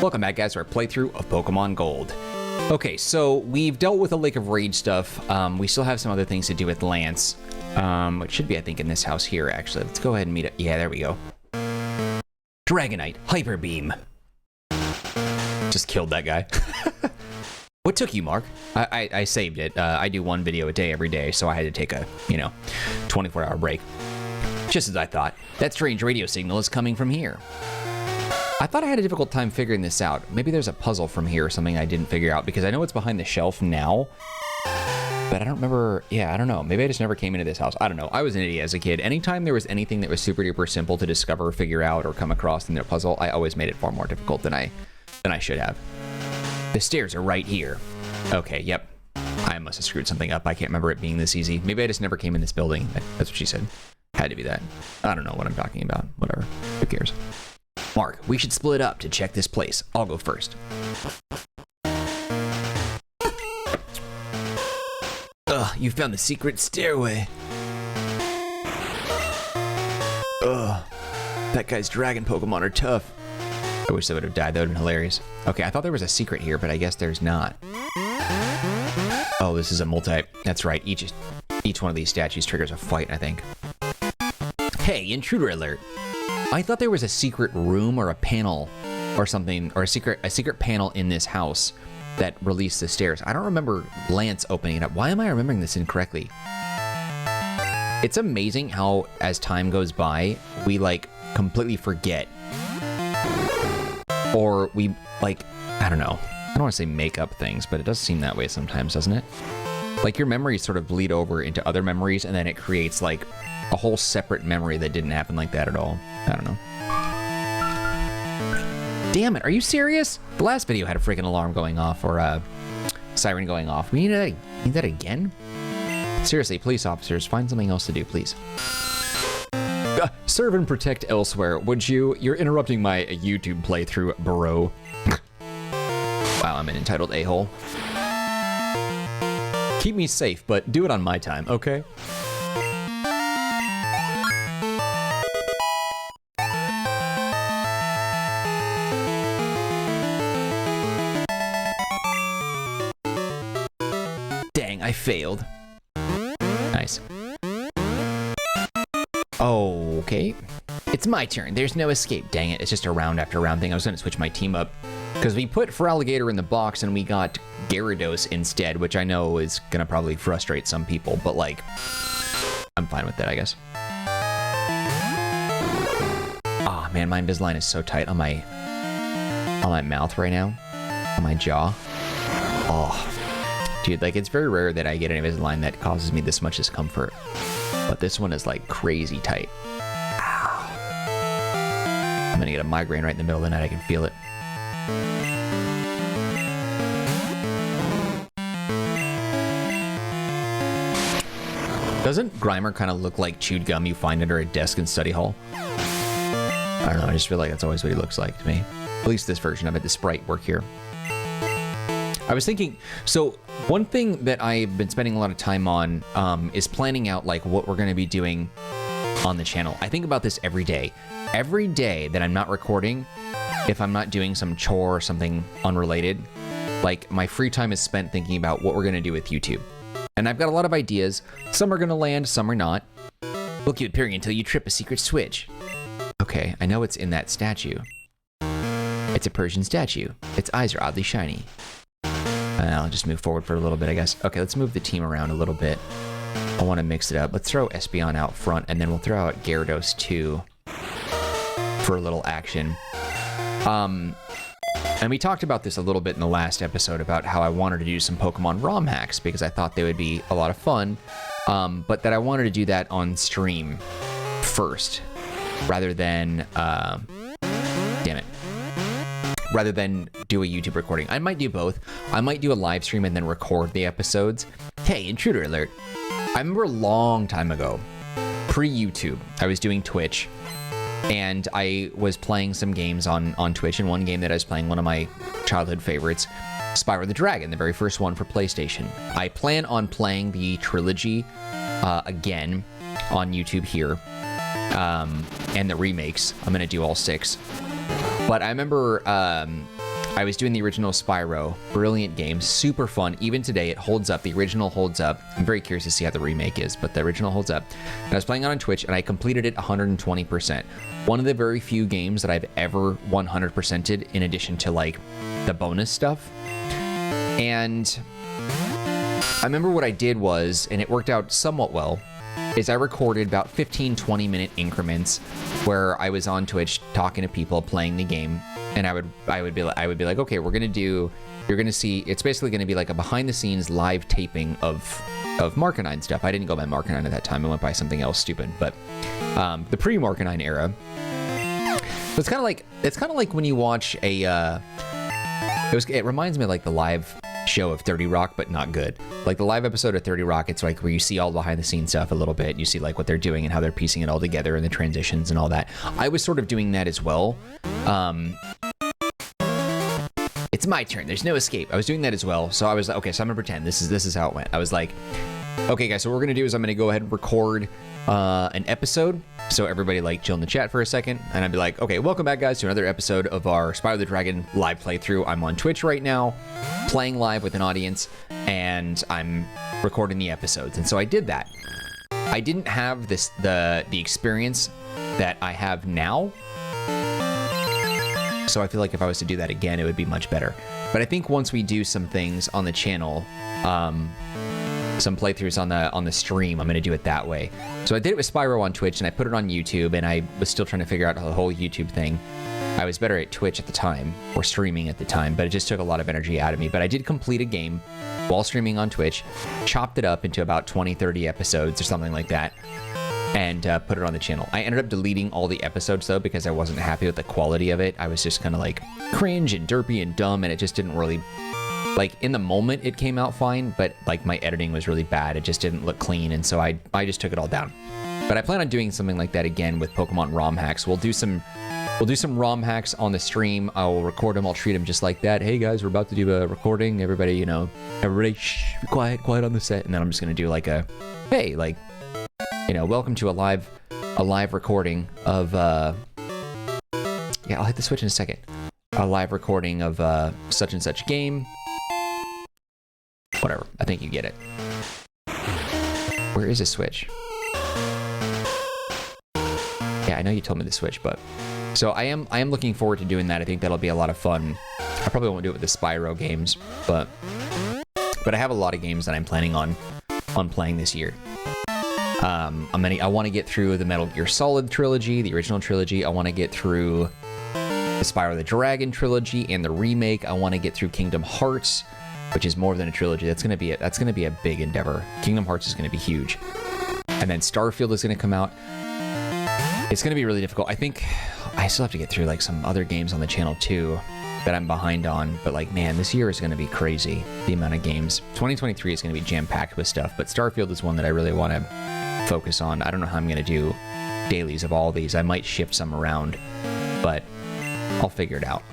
Welcome back, guys, to our playthrough of Pokemon Gold. Okay, so we've dealt with the Lake of Rage stuff. We still have some other things to do with Lance. Which should be, I think, in this house here, actually. Let's go ahead and meet it. Yeah, there we go. Dragonite, Hyper Beam. Just killed that guy. What took you, Mark? I saved it. I do one video a day every day, so I had to take a, 24-hour break. Just as I thought. That strange radio signal is coming from here. I thought I had a difficult time figuring this out. Maybe there's a puzzle from here or something I didn't figure out, because I know it's behind the shelf now. But I don't remember. Yeah, I don't know. Maybe I just never came into this house. I don't know. I was an idiot as a kid. Anytime there was anything that was super duper simple to discover, figure out, or come across in their puzzle, I always made it far more difficult than I should have. The stairs are right here. Okay, yep. I must have screwed something up. I can't remember it being this easy. Maybe I just never came in this building. That's what she said. Had to be that. I don't know what I'm talking about. Whatever. Who cares? Mark, we should split up to check this place. I'll go first. Ugh, you found the secret stairway. Ugh, that guy's dragon Pokemon are tough. I wish they would have died. That would have been hilarious. Okay, I thought there was a secret here, but I guess there's not. Oh, this is a multi. That's right. Each one of these statues triggers a fight, I think. Hey, intruder alert. I thought there was a secret room or a panel or something, or a secret panel in this house that released the stairs. I don't remember Lance opening it up. Why am I remembering this incorrectly? It's amazing how, as time goes by, we completely forget. Or we I don't know. I don't want to say make up things, but it does seem that way sometimes, doesn't it? Like your memories sort of bleed over into other memories, and then it creates a whole separate memory that didn't happen like that at all. I don't know. Damn it, are you serious? The last video had a freaking alarm going off, or a siren going off. We need that again? Seriously, police officers, find something else to do, please. Serve and protect elsewhere, would you? You're interrupting my YouTube playthrough, bro. Wow, I'm an entitled a-hole. Keep me safe, but do it on my time, okay? I failed. Nice. Okay. It's my turn. There's no escape. Dang it. It's just a round after round thing. I was going to switch my team up because we put Feraligatr in the box and we got Gyarados instead, which I know is going to probably frustrate some people, but I'm fine with that, I guess. Oh man, my Invisalign is so tight on my mouth right now. On my jaw. Oh. Dude, it's very rare that I get an Invisalign that causes me this much discomfort. But this one is crazy tight. Ow. I'm gonna get a migraine right in the middle of the night. I can feel it. Doesn't Grimer kind of look like chewed gum you find under a desk in study hall? I don't know, I just feel like that's always what he looks like to me. At least this version of it, the sprite work here. I was thinking, so one thing that I've been spending a lot of time on is planning out what we're going to be doing on the channel. I think about this every day. Every day that I'm not recording, if I'm not doing some chore or something unrelated, my free time is spent thinking about what we're going to do with YouTube. And I've got a lot of ideas. Some are going to land, some are not. We'll keep appearing until you trip a secret switch. Okay, I know it's in that statue. It's a Persian statue. Its eyes are oddly shiny. I'll just move forward for a little bit, I guess. Okay, let's move the team around a little bit. I want to mix it up. Let's throw Espeon out front, and then we'll throw out Gyarados too for a little action. And we talked about this a little bit in the last episode about how I wanted to do some Pokemon ROM hacks because I thought they would be a lot of fun, but that I wanted to do that on stream first rather than, damn it. Rather than do a YouTube recording. I might do both. I might do a live stream and then record the episodes. Hey, intruder alert. I remember a long time ago, pre-YouTube, I was doing Twitch, and I was playing some games on Twitch, and one game that I was playing, one of my childhood favorites, Spyro the Dragon, the very first one for PlayStation. I plan on playing the trilogy again on YouTube here, and the remakes. I'm gonna do all 6. But I remember I was doing the original Spyro. Brilliant game, super fun. Even today, it holds up. The original holds up. I'm very curious to see how the remake is, but the original holds up. And I was playing it on Twitch, and I completed it 120%. One of the very few games that I've ever 100%ed, in addition to like the bonus stuff. And I remember what I did was, and it worked out somewhat well, is I recorded about 15-20 minute increments where I was on Twitch talking to people playing the game, and I would be like, okay, you're gonna see, it's basically gonna be like a behind the scenes live taping of Marcanine stuff. I didn't go by Marcanine at that time. I went by something else stupid, but the pre-Marcanine era. It's kind of like when you watch a it reminds me of like the live show of 30 Rock, but not good. Like the live episode of 30 Rock, it's like where you see all the behind the scenes stuff a little bit. You see like what they're doing and how they're piecing it all together and the transitions and all that. I was sort of doing that as well. It's my turn. There's no escape. I was doing that as well. So I was like, okay, so I'm gonna pretend this is how it went. I was like, okay, guys, so what we're gonna do is I'm gonna go ahead and record an episode. So everybody like chill in the chat for a second, and I'd be like, okay, welcome back, guys, to another episode of our Spyro the Dragon live playthrough. I'm on Twitch right now, playing live with an audience, and I'm recording the episodes. And so I did that. I didn't have the experience that I have now. So I feel like if I was to do that again, it would be much better. But I think once we do some things on the channel, some playthroughs on the stream, I'm going to do it that way. So I did it with Spyro on Twitch, and I put it on YouTube, and I was still trying to figure out the whole YouTube thing. I was better at Twitch at the time, or streaming at the time, but it just took a lot of energy out of me. But I did complete a game while streaming on Twitch, chopped it up into about 20-30 episodes or something like that, and put it on the channel. I ended up deleting all the episodes though, because I wasn't happy with the quality of it. I was just kind of like cringe and derpy and dumb, and it just didn't really, like in the moment it came out fine, but like my editing was really bad. It just didn't look clean, and so I just took it all down. But I plan on doing something like that again with Pokemon ROM hacks. We'll do some ROM hacks on the stream. I'll record them. I'll treat them just like that. Hey guys, we're about to do a recording. Everybody, everybody shh, quiet on the set. And then I'm just gonna do like a, hey, like, welcome to a live recording of yeah, I'll hit the switch in a second. A live recording of such and such game. Whatever. I think you get it. Where is a switch? Yeah, I know you told me to switch, but so I am looking forward to doing that. I think that'll be a lot of fun. I probably won't do it with the Spyro games, but I have a lot of games that I'm planning on playing this year. I want to get through the Metal Gear Solid trilogy, the original trilogy. I want to get through the Spyro the Dragon trilogy and the remake. I want to get through Kingdom Hearts, which is more than a trilogy. That's gonna be a big endeavor. Kingdom Hearts is gonna be huge, and then Starfield is gonna come out. It's gonna be really difficult. I think I still have to get through like some other games on the channel too that I'm behind on. But like, man, this year is gonna be crazy. The amount of games. 2023 is gonna be jam-packed with stuff. But Starfield is one that I really want to focus on. I don't know how I'm gonna do dailies of all these. I might shift some around, but I'll figure it out.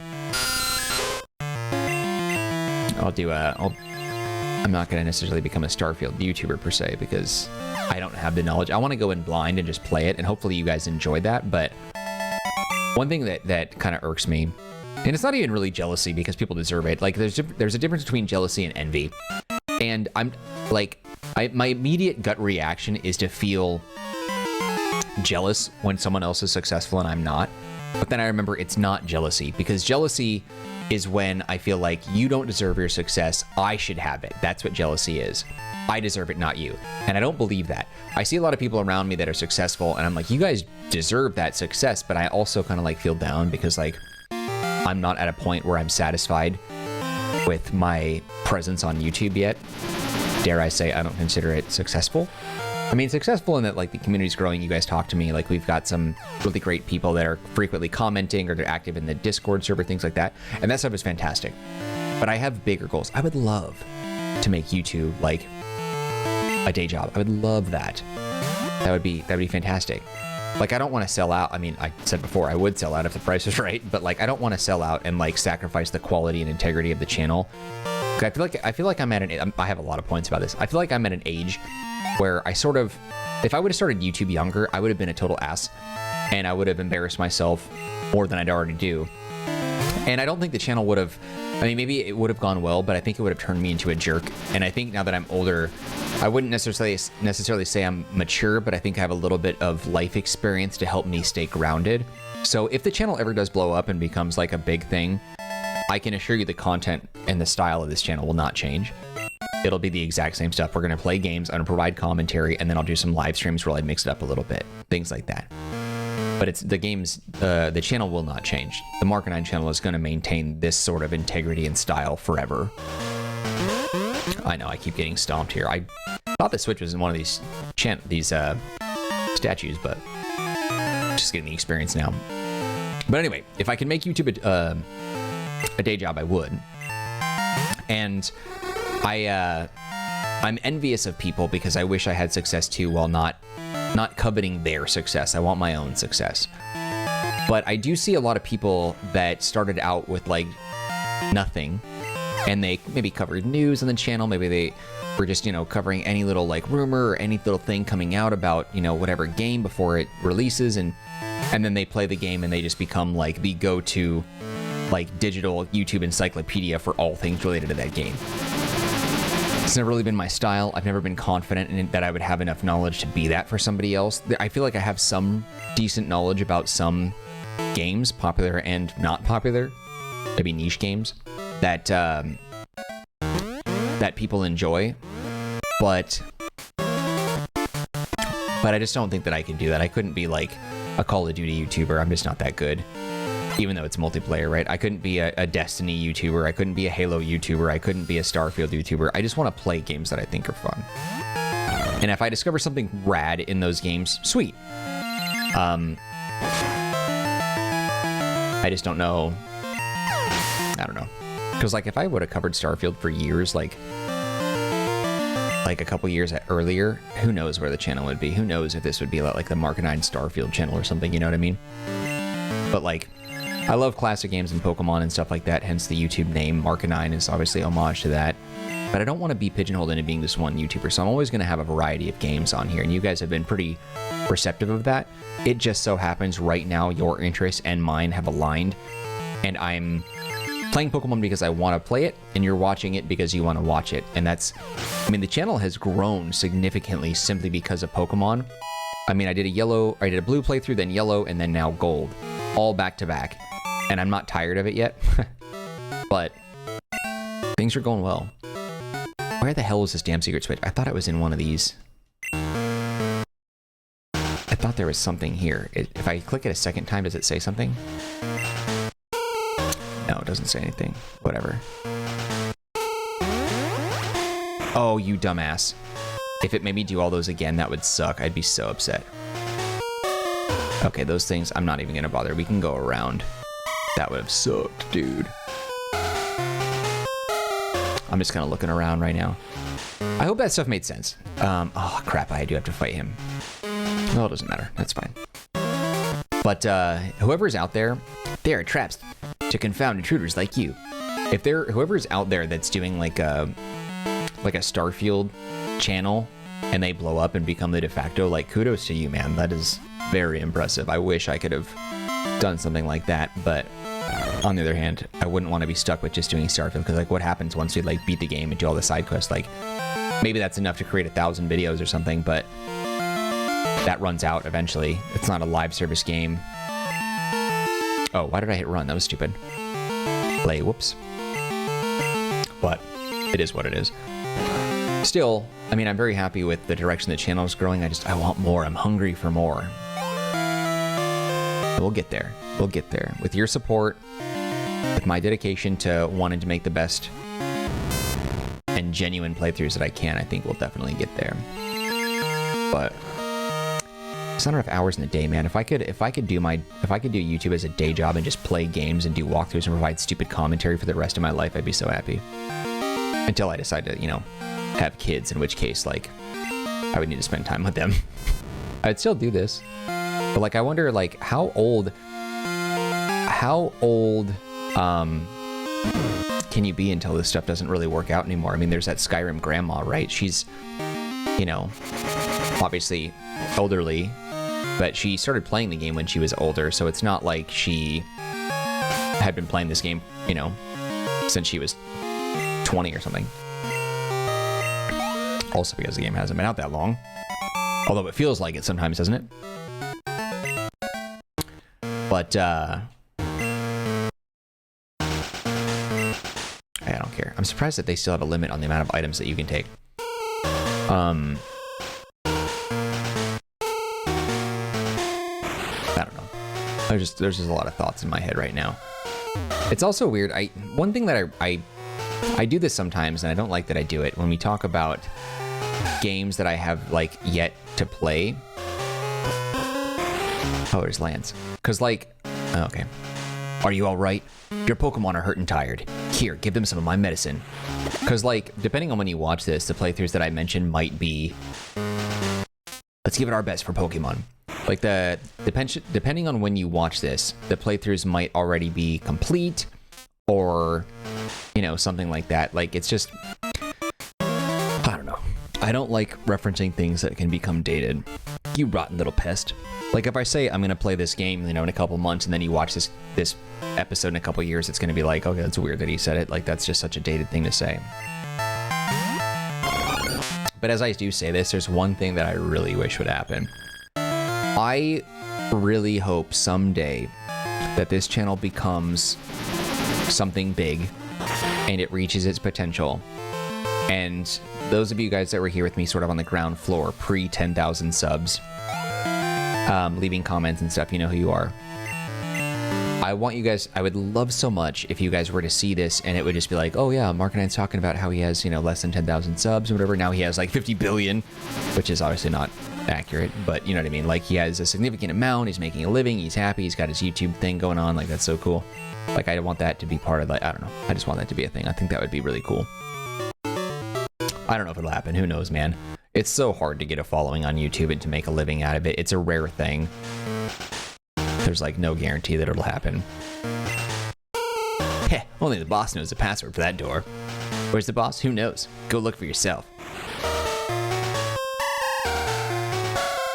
I'm not going to necessarily become a Starfield YouTuber per se, because I don't have the knowledge. I want to go in blind and just play it, and hopefully you guys enjoy that. But one thing that kind of irks me, and it's not even really jealousy because people deserve it. Like there's a difference between jealousy and envy. And I'm like, my immediate gut reaction is to feel jealous when someone else is successful and I'm not. But then I remember it's not jealousy, because jealousy is when I feel like you don't deserve your success, I should have it. That's what jealousy is. I deserve it, not you. And I don't believe that. I see a lot of people around me that are successful, and I'm like, you guys deserve that success, but I also kind of like feel down because like I'm not at a point where I'm satisfied with my presence on YouTube yet. Dare I say I don't consider it successful. I mean, successful in that like the community's growing, you guys talk to me, like we've got some really great people that are frequently commenting or they're active in the Discord server, things like that. And that stuff is fantastic. But I have bigger goals. I would love to make YouTube like a day job. I would love that. That'd be fantastic. Like I don't want to sell out. I mean, I said before I would sell out if the price was right, but like I don't want to sell out and like sacrifice the quality and integrity of the channel. I feel like I'm at an, I have a lot of points about this. I feel like I'm at an age where I sort of, if I would have started YouTube younger, I would have been a total ass and I would have embarrassed myself more than I'd already do. And I don't think the channel would have, I mean, maybe it would have gone well, but I think it would have turned me into a jerk. And I think now that I'm older, I wouldn't necessarily say I'm mature, but I think I have a little bit of life experience to help me stay grounded. So if the channel ever does blow up and becomes like a big thing, I can assure you the content and the style of this channel will not change. It'll be the exact same stuff. We're going to play games, I'm going to provide commentary, and then I'll do some live streams where I mix it up a little bit. Things like that. But it's the games, the channel will not change. The Marcanine channel is going to maintain this sort of integrity and style forever. I know, I keep getting stomped here. I thought the Switch was in one of these statues, but just getting the experience now. But anyway, if I can make YouTube a day job, I would. And I'm envious of people because I wish I had success too, while not coveting their success. I want my own success. But I do see a lot of people that started out with like nothing, and they maybe covered news on the channel. Maybe they were just, you know, covering any little like rumor or any little thing coming out about, you know, whatever game before it releases, and then they play the game and they just become like the go-to like digital YouTube encyclopedia for all things related to that game. It's never really been my style. I've never been confident in that I would have enough knowledge to be that for somebody else. I feel like I have some decent knowledge about some games, popular and not popular, maybe niche games, that that people enjoy, but I just don't think that I can do that. I couldn't be like a Call of Duty YouTuber. I'm just not that good. Even though it's multiplayer, right? I couldn't be a Destiny YouTuber. I couldn't be a Halo YouTuber. I couldn't be a Starfield YouTuber. I just want to play games that I think are fun. And if I discover something rad in those games, sweet. I just don't know. I don't know. Because like if I would have covered Starfield for years, like a couple years earlier, who knows where the channel would be? Who knows if this would be like the Marcanine Starfield channel or something, you know what I mean? But like, I love classic games and Pokemon and stuff like that, hence the YouTube name. Marcanine is obviously homage to that. But I don't want to be pigeonholed into being this one YouTuber, so I'm always going to have a variety of games on here, and you guys have been pretty receptive of that. It just so happens right now your interests and mine have aligned, and I'm playing Pokemon because I want to play it, and you're watching it because you want to watch it. And that's, I mean, the channel has grown significantly simply because of Pokemon. I mean, I did a blue playthrough, then yellow, and then now gold, all back to back. And I'm not tired of it yet, but things are going well. Where the hell was this damn secret switch? I thought it was in one of these. I thought there was something here. If I click it a second time, does it say something? No, it doesn't say anything. Whatever. Oh, you dumbass. If it made me do all those again, that would suck. I'd be so upset. Okay, those things, I'm not even gonna bother. We can go around. That would have sucked, dude. I'm just kind of looking around right now. I hope that stuff made sense. Oh, crap, I do have to fight him. Well, it doesn't matter. That's fine. But whoever's out there, there are traps to confound intruders like you. If whoever's out there that's doing like a Starfield channel and they blow up and become the de facto, like, kudos to you, man. That is very impressive. I wish I could have done something like that, but on the other hand, I wouldn't want to be stuck with just doing Starfield, because like what happens once we like beat the game and do all the side quests? Like maybe that's enough to create 1,000 videos or something, but that runs out eventually. It's not a live service game. Oh, why did I hit run? That was stupid. Play, whoops. But it is what it is. Still, I mean, I'm very happy with the direction the channel is growing. I want more. I'm hungry for more. We'll get there. We'll get there. With your support, with my dedication to wanting to make the best and genuine playthroughs that I can, I think we'll definitely get there. But it's not enough hours in the day, man. If I could do YouTube as a day job and just play games and do walkthroughs and provide stupid commentary for the rest of my life, I'd be so happy. Until I decide to, you know, have kids, in which case, like, I would need to spend time with them. I'd still do this. But like, I wonder, like, how old can you be until this stuff doesn't really work out anymore? I mean, there's that Skyrim grandma, right? She's, you know, obviously elderly, but she started playing the game when she was older, so it's not like she had been playing this game, you know, since she was 20 or something. Also because the game hasn't been out that long. Although it feels like it sometimes, doesn't it? But, I don't care. I'm surprised that they still have a limit on the amount of items that you can take. I don't know. There's just a lot of thoughts in my head right now. It's also weird. One thing that I do this sometimes, and I don't like that I do it, when we talk about games that I have like yet to play. Oh, there's Lance. Cause like, oh, okay. Are you all right? Your Pokemon are hurt and tired. Here, give them some of my medicine. Cause like, depending on when you watch this, the playthroughs that I mentioned might be, let's give it our best for Pokemon. Like depending on when you watch this, the playthroughs might already be complete or, you know, something like that. Like it's just, I don't know. I don't like referencing things that can become dated. You rotten little pest. Like if I say I'm gonna play this game, you know, in a couple months, and then you watch this episode in a couple years, it's gonna be like, okay, that's weird that he said it. Like that's just such a dated thing to say. But as I do say this, there's one thing that I really wish would happen. I really hope someday that this channel becomes something big and it reaches its potential. And those of you guys that were here with me sort of on the ground floor, pre 10,000 subs, leaving comments and stuff, you know who you are. I want you guys, I would love so much if you guys were to see this and it would just be like, oh yeah, Marcanine's talking about how he has, you know, less than 10,000 subs or whatever. Now he has like 50 billion, which is obviously not accurate, but you know what I mean? Like he has a significant amount, he's making a living, he's happy, he's got his YouTube thing going on. Like that's so cool. Like I want that to be part of, like, I don't know. I just want that to be a thing. I think that would be really cool. I don't know if it'll happen. Who knows, man? It's so hard to get a following on YouTube and to make a living out of it. It's a rare thing. There's like no guarantee that it'll happen. Heh, only the boss knows the password for that door. Where's the boss? Who knows? Go look for yourself.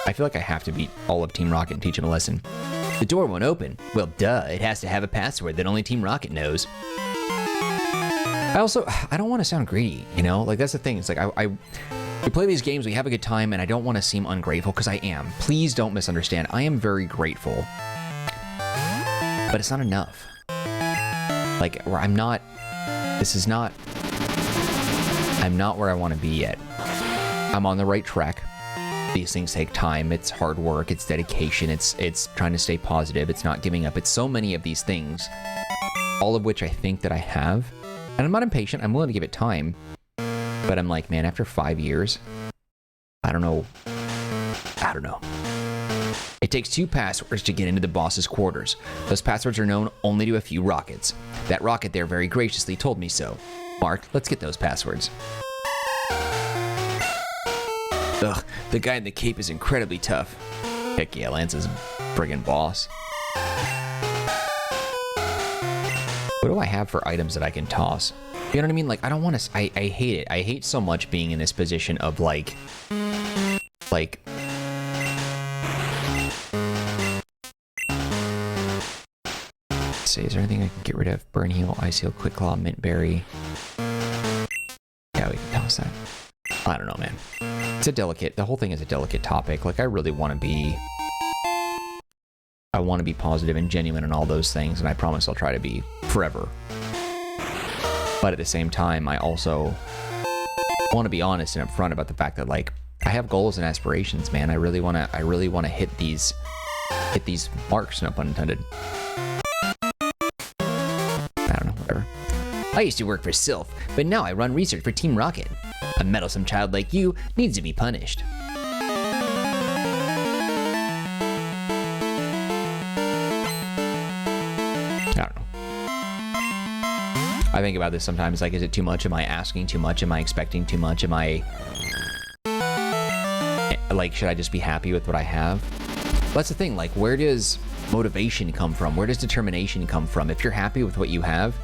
I feel like I have to beat all of Team Rocket and teach him a lesson. The door won't open. Well, duh, it has to have a password that only Team Rocket knows. I don't want to sound greedy, you know? Like, that's the thing. It's like, we play these games, we have a good time, and I don't want to seem ungrateful, because I am. Please don't misunderstand. I am very grateful. But it's not enough. Like, where I'm not where I want to be yet. I'm on the right track. These things take time. It's hard work. It's dedication. It's trying to stay positive. It's not giving up. It's so many of these things, all of which I think that I have. And I'm not impatient. I'm willing to give it time. But I'm like, man, after 5 years, I don't know. It takes 2 passwords to get into the boss's quarters. Those passwords are known only to a few rockets. That rocket there very graciously told me so. Mark, let's get those passwords. Ugh, the guy in the cape is incredibly tough. Heck yeah, Lance is a friggin' boss. What do I have for items that I can toss? You know what I mean? Like, I don't want to... I hate it. I hate so much being in this position of, like... Let's see, is there anything I can get rid of? Burn Heal, Ice Heal, Quick Claw, Mint Berry. Yeah, we can toss that. I don't know, man. It's a delicate... The whole thing is a delicate topic. Like, I really want to be... I want to be positive and genuine and all those things, and I promise I'll try to be forever. But at the same time, I also want to be honest and upfront about the fact that, like, I have goals and aspirations, man. I really want to hit these marks, no pun intended. I don't know, whatever. I used to work for Sylph, but now I run research for Team Rocket. A meddlesome child like you needs to be punished. I don't know. I think about this sometimes, like, is it too much? Am I asking too much? Am I expecting too much? Am I... Like, should I just be happy with what I have? That's the thing, like, where does motivation come from? Where does determination come from? If you're happy with what you have,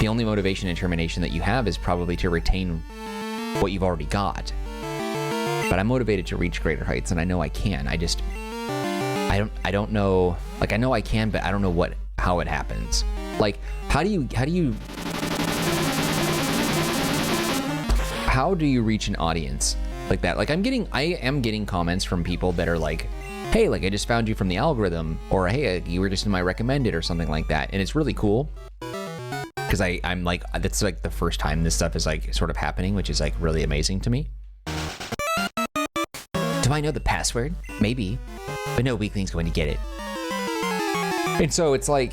the only motivation and determination that you have is probably to retain what you've already got. But I'm motivated to reach greater heights, and I know I can. I don't know, like, I know I can, but I don't know what how it happens. Like, how do you reach an audience like that? Like, I am getting comments from people that are like, hey, like I just found you from the algorithm, or hey, you were just in my recommended or something like that. And it's really cool because I'm like, that's like the first time this stuff is like sort of happening, which is like really amazing to me. Do I know the password? Maybe, but no weakling's going to get it. And so it's like,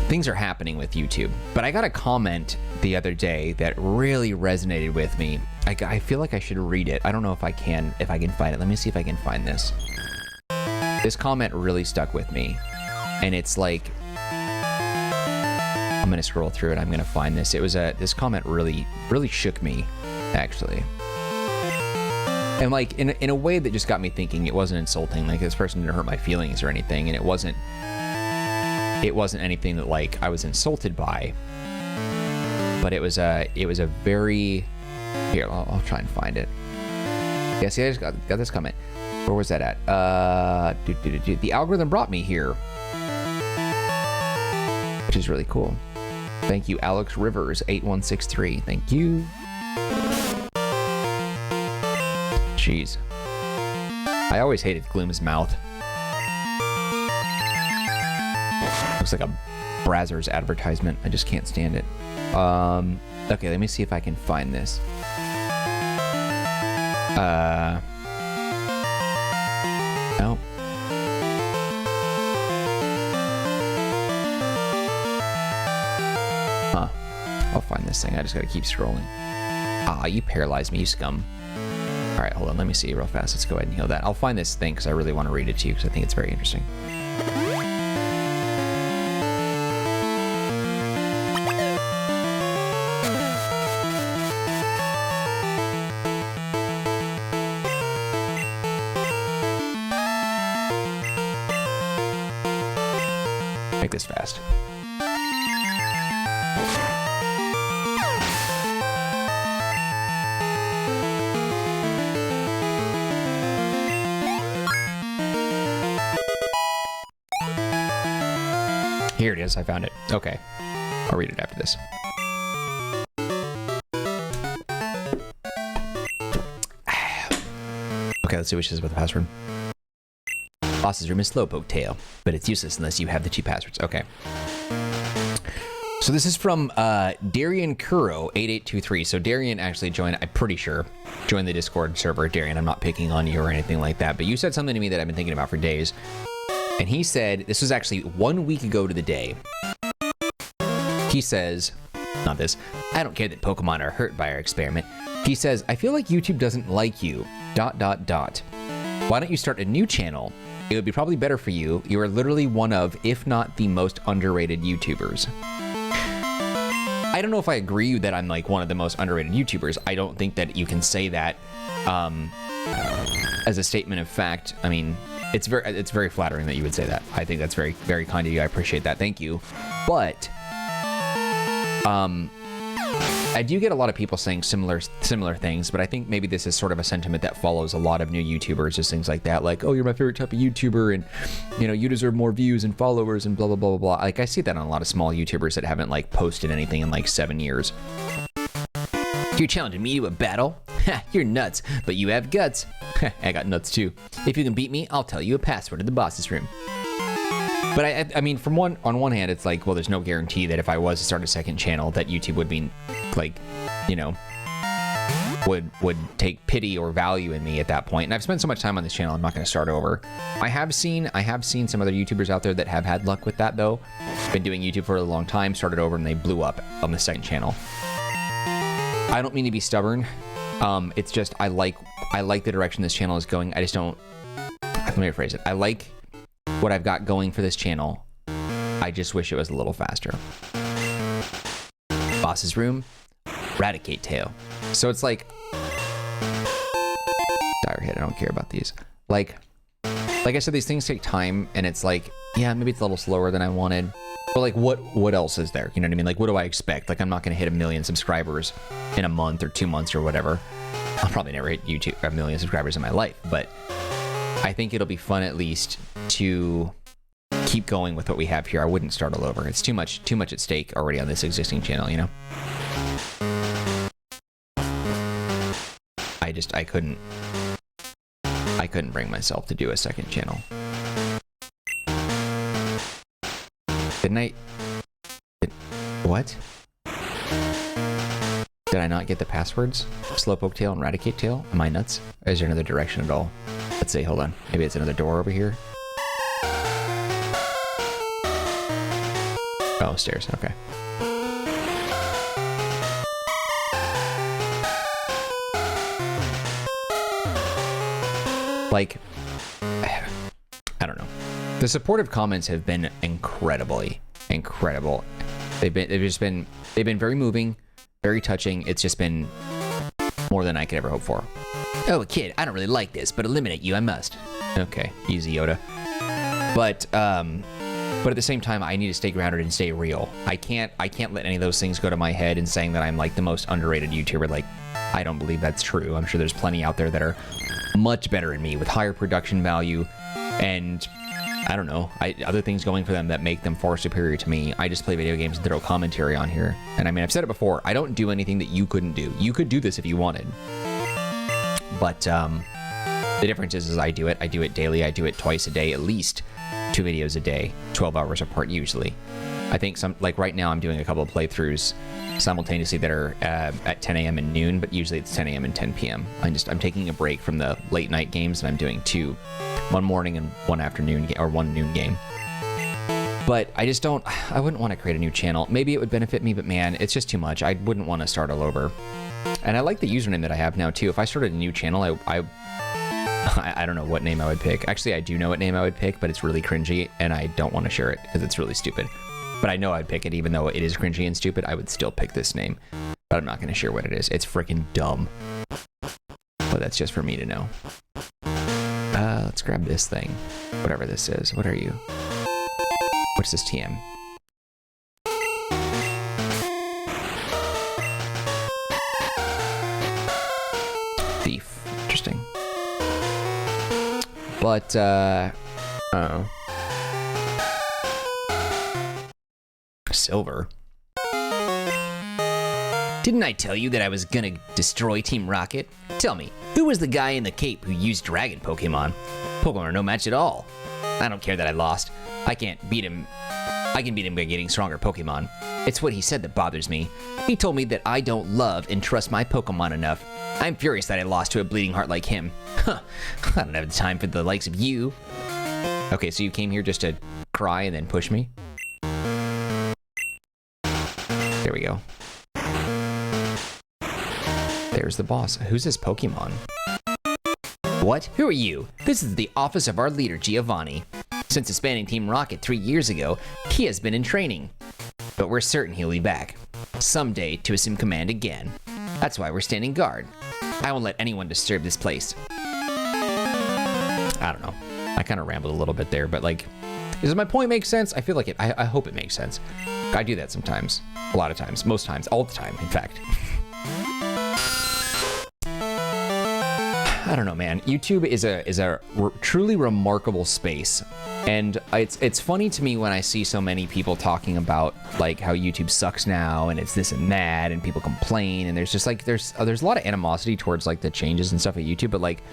things are happening with YouTube. But I got a comment the other day that really resonated with me. I feel like I should read it. I don't know if I can find it. Let me see if I can find this. This comment really stuck with me. And it's like, I'm gonna scroll through it. I'm gonna find this. It was this comment really shook me, actually. And like in a way that just got me thinking. It wasn't insulting. Like, this person didn't hurt my feelings or anything. And it wasn't anything that like I was insulted by. But it was a very, here, I'll try and find it. Yeah, see, I just got this comment. Where was that at? The algorithm brought me here, which is really cool. Thank you, Alex Rivers 8163. Thank you. Jeez, I always hated Gloom's mouth. Looks like a Brazzers advertisement. I just can't stand it. Okay, let me see if I can find this. No. Huh. I'll find this thing. I just gotta keep scrolling. Ah, you paralyzed me, you scum. All right, hold on. Let me see real fast. Let's go ahead and heal that. I'll find this thing because I really want to read it to you because I think it's very interesting. Make this fast. Here it is. I found it. Okay. I'll read it after this. Okay, let's see which is with the password. Boss's room is Slowpoke Tail, but it's useless unless you have the 2 passwords. Okay. So this is from Darian Kuro 8823. So Darian actually joined, I'm pretty sure, joined the Discord server. Darian, I'm not picking on you or anything like that, but you said something to me that I've been thinking about for days. And he said, this was actually 1 week ago to the day. He says, not this, I don't care that Pokemon are hurt by our experiment. He says, I feel like YouTube doesn't like you, ... Why don't you start a new channel? It would be probably better for you. You are literally one of, if not the most underrated YouTubers. I don't know if I agree that I'm like one of the most underrated YouTubers. I don't think that you can say that as a statement of fact. I mean, it's very flattering that you would say that. I think that's very, very kind of you. I appreciate that. Thank you. But I do get a lot of people saying similar things, but I think maybe this is sort of a sentiment that follows a lot of new YouTubers, just things like that, like, oh, you're my favorite type of YouTuber, and you know, you deserve more views and followers and blah blah blah blah blah. Like, I see that on a lot of small YouTubers that haven't like posted anything in like 7 years. You're challenging me to a battle? Ha, you're nuts, but you have guts. I got nuts too. If you can beat me, I'll tell you a password to the boss's room. But I mean, on one hand, it's like, well, there's no guarantee that if I was to start a second channel that YouTube would be like, you know, would take pity or value in me at that point. And I've spent so much time on this channel, I'm not going to start over. I have seen some other YouTubers out there that have had luck with that though. Been doing YouTube for a long time, started over, and they blew up on the second channel. I don't mean to be stubborn. It's just I like the direction this channel is going. I just don't. Let me rephrase it. I like what I've got going for this channel. I just wish it was a little faster. Boss's room, Eradicate Tail. So it's like dire hit. I don't care about these. Like I said, these things take time, and it's like, yeah, maybe it's a little slower than I wanted. But like, what else is there? You know what I mean? Like, what do I expect? Like, I'm not gonna hit 1 million subscribers in a month or 2 months or whatever. I'll probably never hit YouTube 1 million subscribers in my life, but I think it'll be fun at least to keep going with what we have here. I wouldn't start all over. It's too much at stake already on this existing channel, you know? I couldn't bring myself to do a second channel. Didn't I? What? Did I not get the passwords? Slowpoke Tail and Raticate Tail? Am I nuts? Or is there another direction at all? Let's see, hold on. Maybe it's another door over here. Oh, stairs, okay. Like, I don't know. The supportive comments have been incredible. They've been very moving, very touching. It's just been more than I could ever hope for. Oh, kid, I don't really like this, but eliminate you I must. Okay, easy Yoda. But at the same time, I need to stay grounded and stay real. I can't let any of those things go to my head and saying that I'm like the most underrated YouTuber. Like, I don't believe that's true. I'm sure there's plenty out there that are much better than me with higher production value and I don't know, other things going for them that make them far superior to me. I just play video games and throw commentary on here. And I mean, I've said it before, I don't do anything that you couldn't do. You could do this if you wanted. But the difference is I do it daily. I do it twice a day, at least 2 videos a day, 12 hours apart usually. I think like right now I'm doing a couple of playthroughs simultaneously that are at 10 a.m. and noon, but usually it's 10 a.m. and 10 p.m. I'm taking a break from the late night games and I'm doing 2, one morning and one afternoon or one noon game. But I wouldn't want to create a new channel. Maybe it would benefit me, but man, it's just too much. I wouldn't want to start all over. And I like the username that I have now too. If I started a new channel, I don't know what name I would pick. Actually, I do know what name I would pick, but it's really cringy and I don't want to share it because it's really stupid. But I know I'd pick it even though it is cringy and stupid. I would still pick this name, but I'm not going to share what it is. It's freaking dumb. But that's just for me to know. Let's grab this thing. Whatever this is. What are you? What's this TM? Thief. Interesting. But, oh. Silver. Didn't I tell you that I was gonna destroy Team Rocket? Tell me, who was the guy in the cape who used dragon Pokemon? Pokemon are no match at all. I don't care that I lost. I can't beat him. I can beat him by getting stronger Pokemon. It's what he said that bothers me. He told me that I don't love and trust my Pokemon enough. I'm furious that I lost to a bleeding heart like him. Huh, I don't have the time for the likes of you. Okay, so you came here just to cry and then push me? There we go. There's the boss. Who's this Pokemon? What? Who are you? This is the office of our leader, Giovanni. Since disbanding Team Rocket 3 years ago, he has been in training. But we're certain he'll be back. Someday to assume command again. That's why we're standing guard. I won't let anyone disturb this place. I don't know. I kind of rambled a little bit there, but like, does my point make sense? I feel like it. I hope it makes sense. I do that sometimes. A lot of times. Most times. All the time, in fact. I don't know, man. YouTube is a truly remarkable space, and it's funny to me when I see so many people talking about like how YouTube sucks now, and it's this and that, and people complain, and there's just like there's a lot of animosity towards like the changes and stuff at YouTube, but like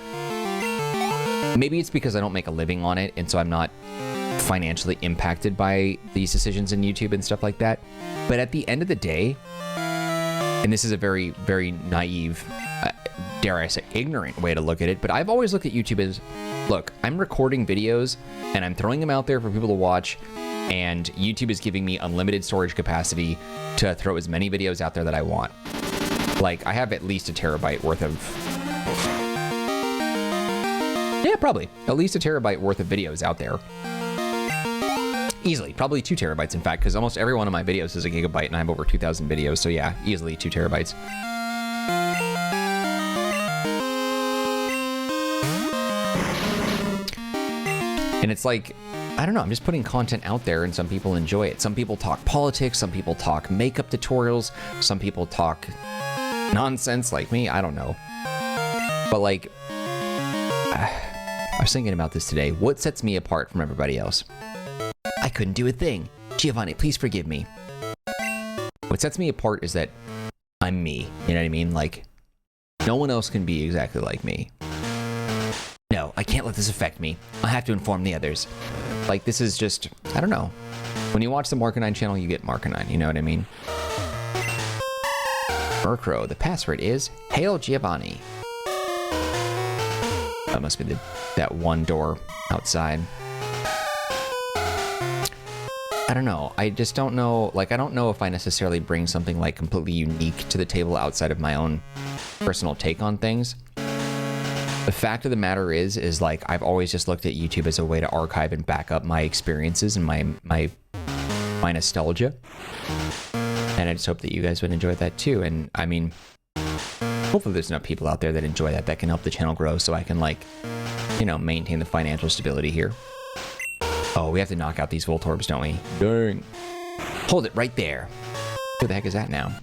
maybe it's because I don't make a living on it, and so I'm not financially impacted by these decisions in YouTube and stuff like that. But at the end of the day, and this is a very, very naive, dare I say, ignorant way to look at it, but I've always looked at YouTube as, look, I'm recording videos and I'm throwing them out there for people to watch, and YouTube is giving me unlimited storage capacity to throw as many videos out there that I want. Like, I have at least a terabyte worth of... Yeah, probably. At least a terabyte worth of videos out there. Easily. Probably 2 terabytes, in fact, because almost every one of my videos is a gigabyte, and I have over 2,000 videos, so yeah, easily 2 terabytes. And it's like, I don't know, I'm just putting content out there and some people enjoy it. Some people talk politics, some people talk makeup tutorials, some people talk nonsense like me, I don't know. But like, I was thinking about this today. What sets me apart from everybody else? I couldn't do a thing. Giovanni, please forgive me. What sets me apart is that I'm me. You know what I mean? Like, no one else can be exactly like me. No, I can't let this affect me. I have to inform the others. Like, this is just, I don't know. When you watch the Marcanine channel, you get Marcanine. You know what I mean? Murkrow, the password is Hail Giovanni. That must be that one door outside. I don't know. I just don't know. Like, I don't know if I necessarily bring something like completely unique to the table outside of my own personal take on things. The fact of the matter is like, I've always just looked at YouTube as a way to archive and back up my experiences and my nostalgia. And I just hope that you guys would enjoy that too. And I mean, hopefully there's enough people out there that enjoy that can help the channel grow so I can, like, you know, maintain the financial stability here. Oh, we have to knock out these Voltorbs, don't we? Dang. Hold it right there. Who the heck is that now?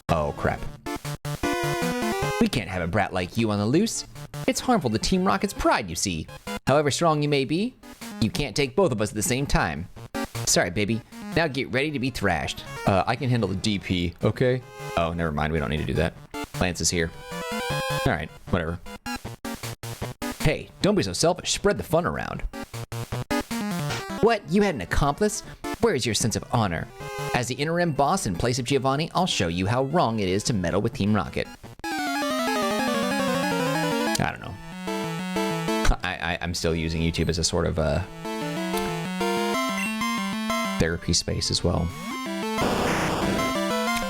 Oh, crap. We can't have a brat like you on the loose. It's harmful to Team Rocket's pride, you see. However strong you may be, you can't take both of us at the same time. Sorry, baby. Now get ready to be thrashed. I can handle the DP, okay? Oh, never mind. We don't need to do that. Lance is here. All right, whatever. Hey, don't be so selfish. Spread the fun around. What? You had an accomplice? Where's your sense of honor? As the interim boss in place of Giovanni, I'll show you how wrong it is to meddle with Team Rocket. I don't know. I'm still using YouTube as a sort of a therapy space as well.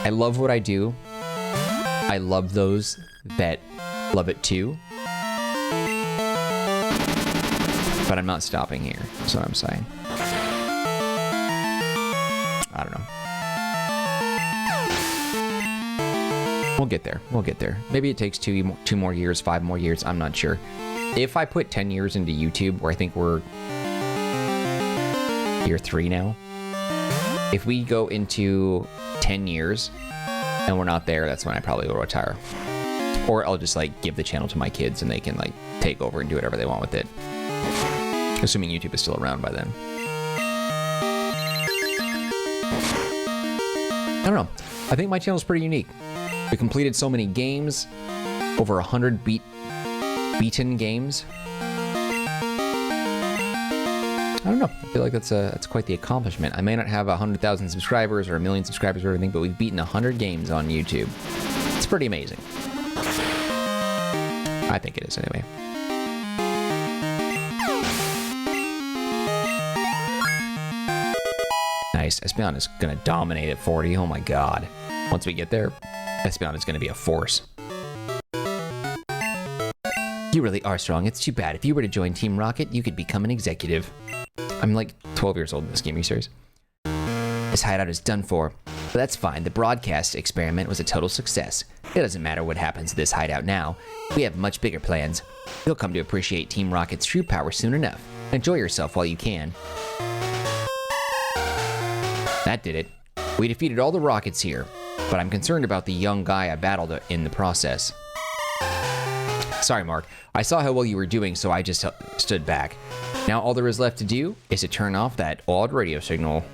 I love what I do. I love those that love it too. But I'm not stopping here. That's what I'm saying. I don't know. We'll get there. We'll get there. Maybe it takes 2 more years, 5 more years. I'm not sure. If I put 10 years into YouTube, where I think we're year 3 now, if we go into 10 years and we're not there, that's when I probably will retire. Or I'll just, like, give the channel to my kids and they can, like, take over and do whatever they want with it. Assuming YouTube is still around by then. I don't know. I think my channel is pretty unique. We completed so many games, over 100 beaten games. I don't know. I feel like that's quite the accomplishment. I may not have 100,000 subscribers or 1 million subscribers or anything, but we've beaten 100 games on YouTube. It's pretty amazing. I think it is anyway. Nice. Espeon is going to dominate at 40. Oh my god. Once we get there, Espeon is going to be a force. You really are strong. It's too bad. If you were to join Team Rocket, you could become an executive. I'm like 12 years old in this game. Are you serious? This hideout is done for. But that's fine. The broadcast experiment was a total success. It doesn't matter what happens to this hideout now. We have much bigger plans. You'll come to appreciate Team Rocket's true power soon enough. Enjoy yourself while you can. That did it. We defeated all the Rockets here, but I'm concerned about the young guy I battled in the process. Sorry, Mark. I saw how well you were doing, so I just stood back. Now all there is left to do is to turn off that odd radio signal.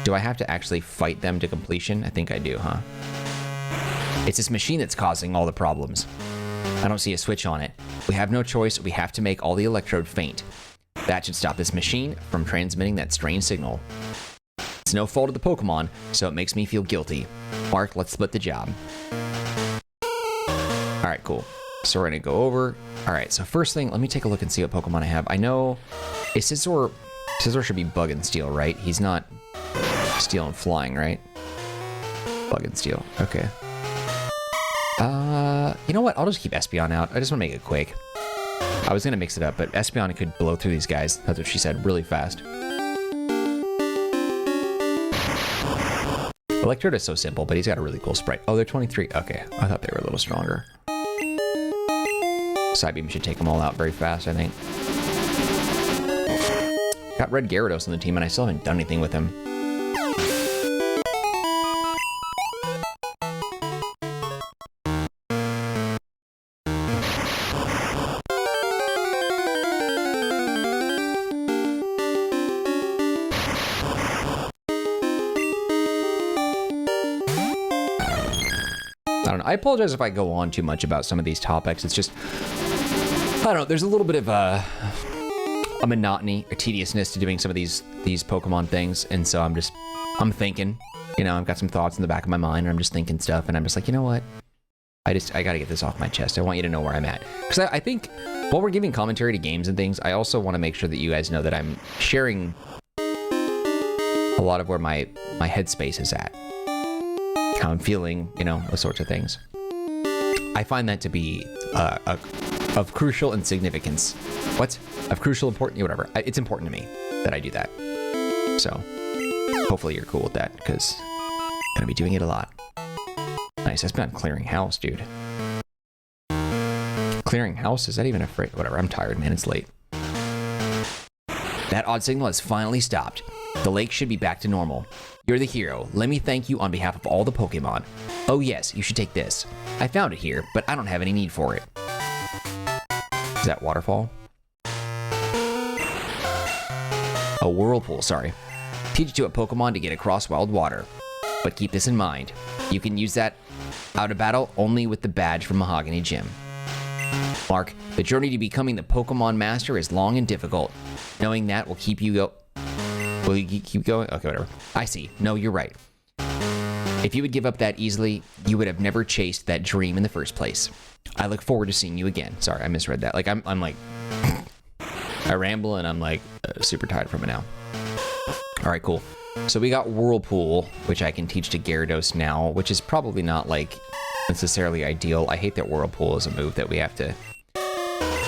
Do I have to actually fight them to completion? I think I do, huh? It's this machine that's causing all the problems. I don't see a switch on it. We have no choice. We have to make all the electrode faint. That should stop this machine from transmitting that strange signal. It's no fault of the Pokemon, so it makes me feel guilty. Mark, let's split the job. All right, cool. So we're gonna go over. All right, so first thing, let me take a look and see what Pokemon I have. I know, Scizor should be Bug and Steel, right? He's not Steel and Flying, right? Bug and Steel, okay. You know what? I'll just keep Espeon out. I just wanna make it quick. I was gonna mix it up, but Espeon could blow through these guys. That's what she said, really fast. Electrode is so simple, but he's got a really cool sprite. Oh, they're 23. Okay, I thought they were a little stronger. Psybeam should take them all out very fast, I think. Got Red Gyarados on the team, and I still haven't done anything with him. don't know. I apologize if I go on too much about some of these topics. It's just, I don't know, there's a little bit of a monotony, a tediousness to doing some of these Pokemon things. And so I'm thinking, you know, I've got some thoughts in the back of my mind, and I'm just thinking stuff, and I'm just like, you know what? I got to get this off my chest. I want you to know where I'm at. Because I think while we're giving commentary to games and things, I also want to make sure that you guys know that I'm sharing a lot of where my headspace is at. How I'm feeling, you know, those sorts of things. I find that to be of crucial and significance. What? Of crucial, important, whatever. It's important to me that I do that. So hopefully you're cool with that, because I'm going to be doing it a lot. Nice, that's been clearing house, dude. Clearing house? Is that even a phrase? Whatever, I'm tired, man. It's late. That odd signal has finally stopped. The lake should be back to normal. You're the hero. Let me thank you on behalf of all the Pokemon. Oh yes, you should take this. I found it here, but I don't have any need for it. Is that waterfall? A whirlpool, sorry. Teach it to a Pokemon to get across wild water. But keep this in mind. You can use that out of battle only with the badge from Mahogany Gym. Mark, the journey to becoming the Pokemon Master is long and difficult. Knowing that will keep you go... Will you keep going? Okay, whatever. I see. No, you're right. If you would give up that easily, you would have never chased that dream in the first place. I look forward to seeing you again. Sorry, I misread that. Like, I'm like... I ramble and I'm like super tired from it now. All right, cool. So we got Whirlpool, which I can teach to Gyarados now, which is probably not like necessarily ideal. I hate that Whirlpool is a move that we have to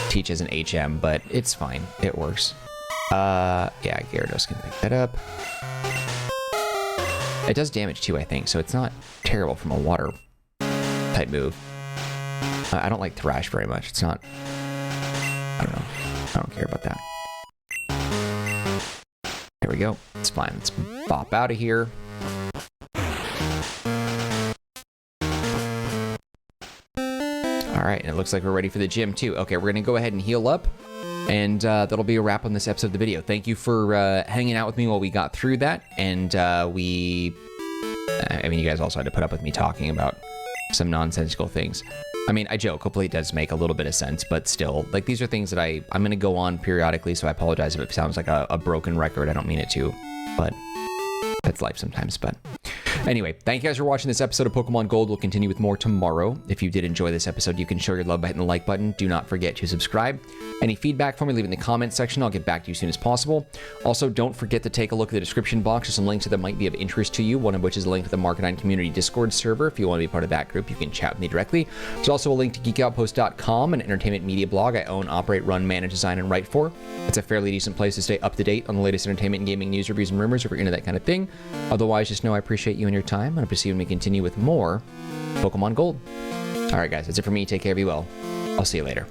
teach as an HM, but it's fine. It works. Yeah, Gyarados can pick that up. It does damage too, I think, so it's not terrible from a water type move. I don't like Thrash very much. It's not... I don't know. I don't care about that. There we go. It's fine. Let's bop out of here. All right, and it looks like we're ready for the gym too. Okay, we're gonna go ahead and heal up, and that'll be a wrap on this episode of the video. Thank you for hanging out with me while we got through that, and I mean, you guys also had to put up with me talking about some nonsensical things. I mean, I joke, hopefully it does make a little bit of sense, but still, like, these are things that I'm going to go on periodically, so I apologize if it sounds like a broken record. I don't mean it to, but that's life sometimes. But anyway, thank you guys for watching this episode of Pokemon Gold. We'll continue with more tomorrow. If you did enjoy this episode, you can show your love by hitting the like button. Do not forget to subscribe. Any feedback for me, leave it in the comments section. I'll get back to you as soon as possible. Also, don't forget to take a look at the description box for some links that might be of interest to you, one of which is a link to the Marcanine community Discord server. If you want to be part of that group, you can chat with me directly. There's also a link to geekoutpost.com, an entertainment media blog I own, operate, run, manage, design, and write for. It's a fairly decent place to stay up to date on the latest entertainment and gaming news, reviews, and rumors if you're into that kind of thing. Otherwise, just know I appreciate you and your time, and I'll be seeing you when we continue with more Pokemon Gold. All right, guys, that's it for me. Take care, be well. I'll see you later.